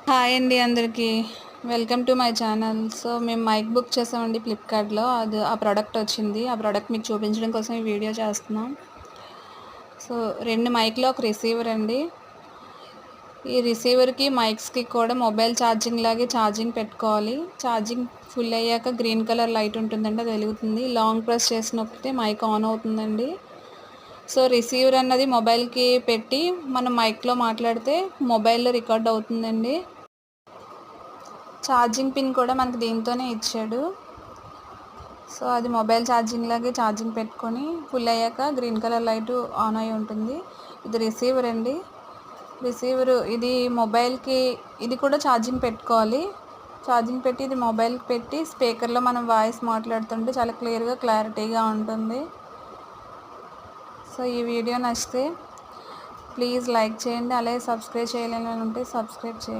Hi అండి అందరికీ. Welcome to my channel. So మేము మైక్ బుక్ చేసామండి ఫ్లిప్కార్ట్లో. ఆ ప్రోడక్ట్ వచ్చింది. ఆ ప్రోడక్ట్ మీకు చూపించడం కోసం ఈ వీడియో చేస్తున్నాం. సో 2 మైక్లో ఒక రిసీవర్ అండి. ఈ రిసీవర్కి మైక్స్కి కూడా మొబైల్ ఛార్జింగ్ లాగే ఛార్జింగ్ పెట్టుకోవాలి. ఛార్జింగ్ ఫుల్ అయ్యాక గ్రీన్ కలర్ లైట్ ఉంటుందండి, అది వెలుగుతుంది. లాంగ్ ప్రెస్ చేసి నొక్కితే మైక్ ఆన్ అవుతుందండి. సో రిసీవర్ అన్నది మొబైల్కి పెట్టి మనం మైక్లో మాట్లాడితే మొబైల్లో రికార్డ్ అవుతుందండి. ఛార్జింగ్ పిన్ కూడా మనకు దీంతోనే ఇచ్చాడు. సో అది మొబైల్ ఛార్జింగ్ లాగే ఛార్జింగ్ పెట్టుకొని ఫుల్ అయ్యాక గ్రీన్ కలర్ లైట్ ఆన్ అయి ఉంటుంది. ఇది రిసీవర్ అండి. రిసీవర్ ఇది మొబైల్కి, ఇది కూడా ఛార్జింగ్ పెట్టుకోవాలి. ఛార్జింగ్ పెట్టి ఇది మొబైల్కి పెట్టి స్పీకర్లో మనం వాయిస్ మాట్లాడుతుంటే చాలా క్లారిటీగా ఉంటుంది. సో ఈ వీడియో నచ్చితే ప్లీజ్ లైక్ చేయండి. అలాగే సబ్స్క్రైబ్ చేయలేని ఉంటే సబ్స్క్రైబ్ చేయండి.